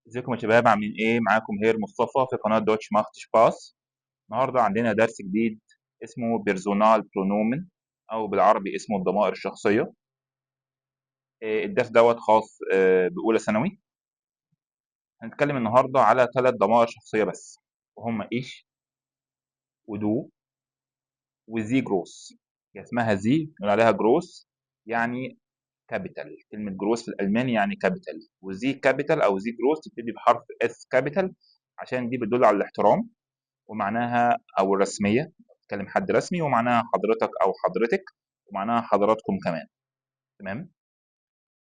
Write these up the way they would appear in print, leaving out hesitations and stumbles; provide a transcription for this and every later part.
ازيكم يا شباب عاملين ايه؟ معاكم هير مصطفى في قناة دوتش ماخت سباس. النهارده عندنا درس جديد اسمه بيرسونال برونومن او بالعربي اسمه الضمائر الشخصية. الدرس دوت خاص بأولى ثانوي. هنتكلم النهارده على 3 ضمائر شخصية بس، وهم ايش ودو وزي جروس. هي اسمها زي نقول عليها جروس، يعني كابيتال. كلمة جروس في الألماني يعني كابيتال، وزي كابيتال أو زي جروس تبتدي بحرف اس كابيتال عشان دي بتدل على الاحترام ومعناها أو الرسمية. تكلم حد رسمي ومعناها حضرتك أو حضرتك، ومعناها حضراتكم كمان. تمام.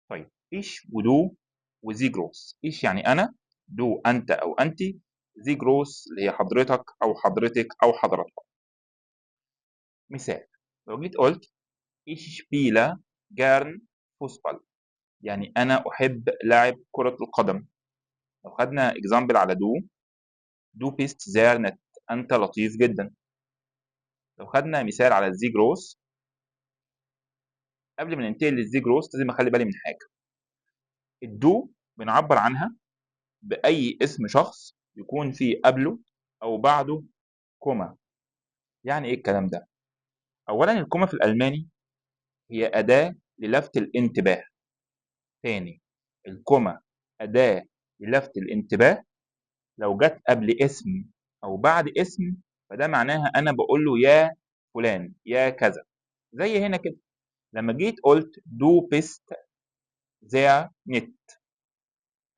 طيب إيش ودو وزي جروس. إيش يعني أنا، دو أنت أو أنت، زي جروس اللي هي حضرتك أو حضرتك أو حضرتك. مثال، لو جيت قلت إيش شبيلة جارن فوسبال، يعني أنا أحب لعب كرة القدم. لو خدنا اكزامبل على دو بيست زير نت، أنت لطيف جدا. لو خدنا مثال على الزي جروس، قبل ما ننتقل للزي جروس لازم اخلي بالي من حاجه. الدو بنعبر عنها باي اسم شخص يكون فيه قبله او بعده كوما. يعني ايه الكلام ده؟ اولا الكوما في الالماني هي اداه للفت الانتباه. تاني، الكوما اداه للفت الانتباه. لو جت قبل اسم او بعد اسم فده معناها انا بقول له يا فلان يا كذا. زي هنا كده لما جيت قلت دو بيست زير نت،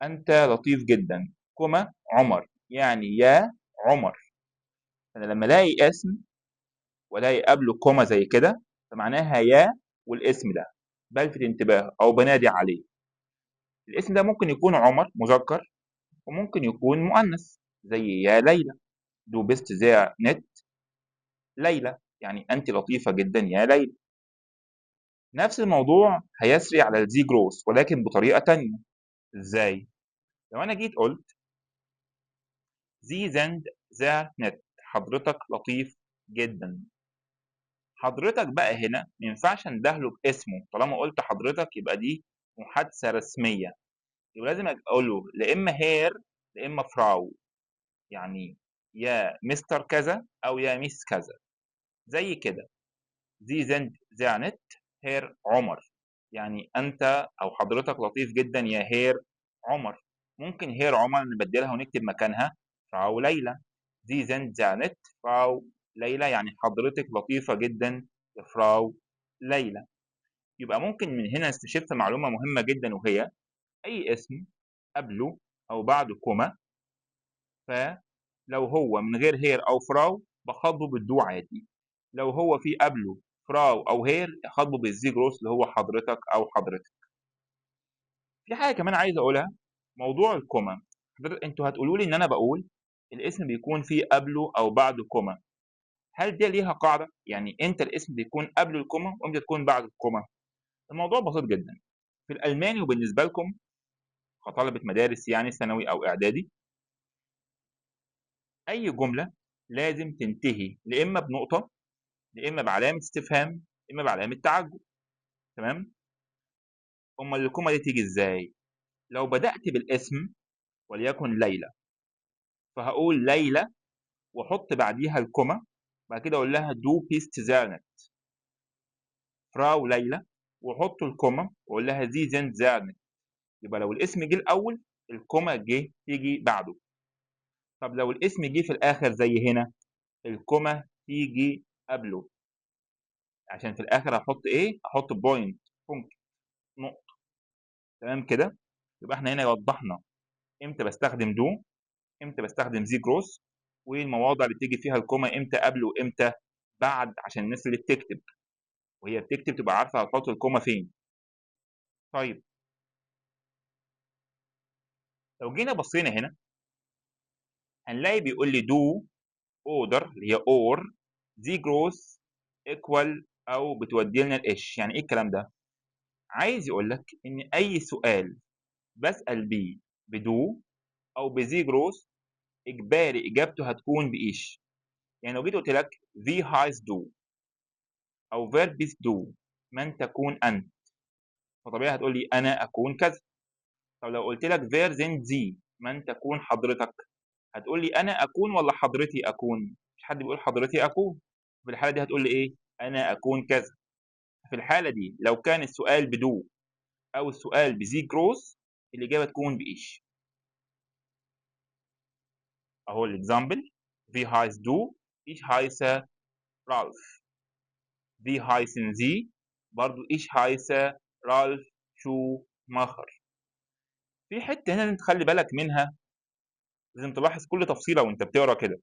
أنت لطيف جدا، كوما عمر، يعني يا عمر. أنا لما ألاقي اسم وألاقي قبله كوما زي كده فمعناها يا والاسم ده بلفت انتباه أو بنادي عليه. الاسم ده ممكن يكون عمر مذكر وممكن يكون مؤنث، زي يا ليلى، دو بيست زي نت ليلى، يعني أنت لطيفة جدا يا ليلى. نفس الموضوع هيسري على الزي جروس ولكن بطريقة تانية. إزاي؟ لو أنا جيت قلت زي زند زي نت، حضرتك لطيف جدا. حضرتك بقى هنا ما ينفعش اندهله باسمه، طالما قلت حضرتك يبقى دي محادثه رسميه، يبقى لازم اقول له لا اما هير لا اما فراو، يعني يا مستر كذا او يا ميس كذا. زي كده زي زند زانت هير عمر، يعني انت او حضرتك لطيف جدا يا هير عمر. ممكن هير عمر نبدلها ونكتب مكانها فراو ليلى. زي زند زانت فراو ليلى، يعني حضرتك لطيفة جدا يا فراو ليلى. يبقى ممكن من هنا نستشف معلومة مهمة جدا، وهي أي اسم قبله أو بعده كوما فلو هو من غير هير أو فراو بخاطبه بالدو عادي. لو هو في قبله فراو أو هير أخاطبه بالزي جروس اللي هو حضرتك أو حضرتك. في حاجة كمان عايز أقولها، موضوع الكوما. أنتوا هتقولوا لي إن أنا بقول الاسم بيكون فيه قبله أو بعده كوما. هل دي ليها قاعدة؟ يعني إمتى الاسم بيكون قبل الكوما وإمتى تكون بعد الكوما؟ الموضوع بسيط جدا. في الألماني وبالنسبة لكم كطلبة مدارس يعني ثانوي أو إعدادي، أي جملة لازم تنتهي لا إما بنقطة لا إما بعلامة استفهام لا إما بعلامة تعجب. تمام؟ أمال الكومة دي تيجي إزاي؟ لو بدأت بالاسم وليكن ليلى، فهقول ليلى وأحط بعديها الكومة، بعد كده أقول لها دو بيست زارنت فراو ليلى، وأحط الكومة وأقول لها زي زند زارنت. يبقى لو الاسم جه الأول الكومة تيجي بعده. طب لو الاسم جه في الآخر زي هنا الكومة تيجي قبله، عشان في الاخر هحط ايه؟ احط بوينت، ممكن نقطه. تمام كده. يبقى احنا هنا وضحنا امتى بستخدم دو، امتى بستخدم زي جروس، والمواضع اللي تيجي فيها الكوما امتى قبل وامتى بعد، عشان الناس اللي بتكتب وهي بتكتب تبقى عارفه هتحط الكوما فين. طيب لو جينا بصينا هنا هنلاقي بيقول لي دو اوردر اللي هي اور زي جروس ايكوال، او بتودي لنا الايش. يعني ايه الكلام ده؟ عايز يقول لك ان اي سؤال بسال بيه بدو او بزي جروس اجباري اجابته هتكون بايش. يعني لو جيت قلت لك wie heißt du او wer bist du، من تكون انت، فطبيعي هتقول لي انا اكون كذا. طب لو قلت لك wer sind sie، من تكون حضرتك؟ هتقول لي أنا أكون ولا حضرتي أكون؟ مش حد بيقول حضرتي أكون. في الحالة دي هتقول لي إيه؟ أنا أكون كذا. في الحالة دي لو كان السؤال بدو أو السؤال بزي جروس الإجابة تكون بإيش. أهو الإكزامبل: Wie heißt du؟ Ich heiße رالف. Wie heißen Sie؟ برضو ich heiße رالف شوماخر. في حتة هنا لازم تخلي بالك منها، لازم تلاحظ كل تفصيلة وأنت بتقرا كده.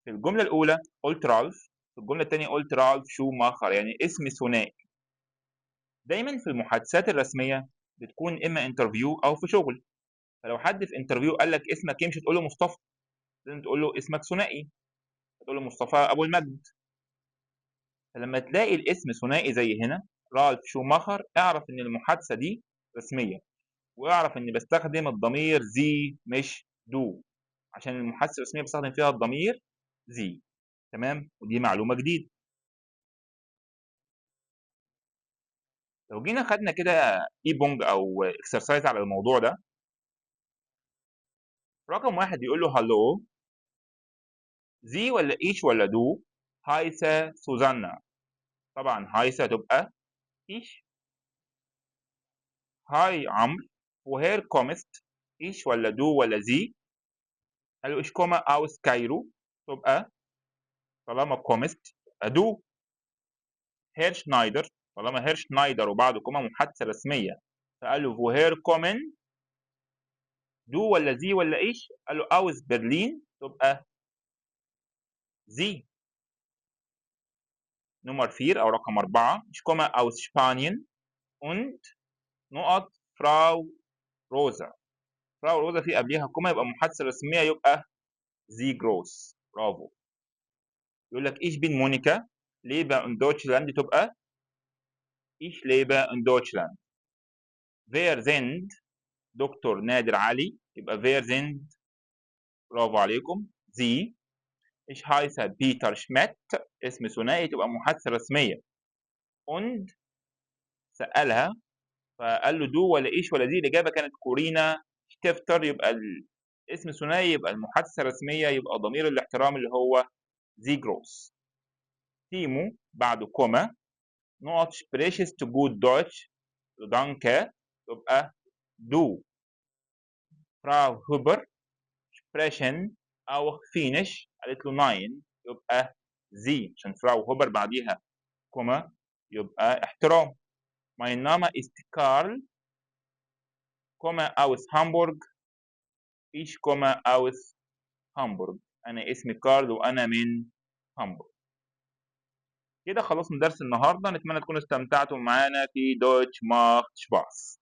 في الجملة الأولى قلت رالف، في الجملة الثانية قلت رالف شوماخر، يعني اسم ثنائي. دايما في المحادثات الرسمية بتكون إما انترفيو أو في شغل. فلو حد في انترفيو قال لك اسمك إيه مش هتقول له مصطفى، لازم تقول له اسمك ثنائي، هتقول له مصطفى أبو المجد. فلما تلاقي الاسم ثنائي زي هنا رالف شوماخر اعرف إن المحادثة دي رسمية، واعرف إني بستخدم الضمير زي مش دو، عشان المحادثة الرسمية بستخدم فيها الضمير زي. تمام، ودي معلومة جديدة. لو جينا خدنا كده اي بونج او اكسرسايز على الموضوع ده، رقم واحد يقول له هالو، زي ولا ايش ولا دو؟ هايسا سوزانا، طبعا هايسا تبقى ايش. هاي عمرو، وهير كومست، ايش ولا دو ولا زي؟ قال له ايش كوما اوس كايرو، تبقى طالما كومست دو. هير شنايدر، طالما هير شنايدر وبعده كوما محادثه رسميه، فقال له وهير كومن، دو ولا زي ولا ايش؟ قال له اوس برلين، تبقى زي. نمر 4 او رقم 4: ich komme aus Spanien und نقط فراو روزا. فراو روزا في قبليها كوما يبقى محادثه رسميه، يبقى زي جروس. برافو. يقول لك ich bin مونيكا lebe in Deutschland، تبقى ich lebe in Deutschland. wer sind دكتور نادر علي، يبقى wer sind. برافو عليكم. زي ich heiße بيتر شميت، اسم ثنائي، تبقى محادثه رسميه. und سالها فقال له دو ولا ايش ولا دي، الاجابه كانت كورينا شتفتر، يبقى الاسم ثنائي، يبقى المحادثه رسميه، يبقى ضمير الاحترام اللي هو زي جروس. تيمو بعده كوما نقط sprichst du gut Deutsch؟ دانكا، يبقى دو. فراو هوبر sprechen auch Finnisch، قالت له ناين، يبقى زي، عشان فراو هوبر بعديها كوما يبقى احترام. mein Name ist Karl، komme aus Hamburg، ich komme aus هامبورغ، انا اسمي كارل وانا من هامبورغ. كده خلصنا درس النهارده، نتمنى تكونوا استمتعتوا معانا في دويتش ماخت شباس.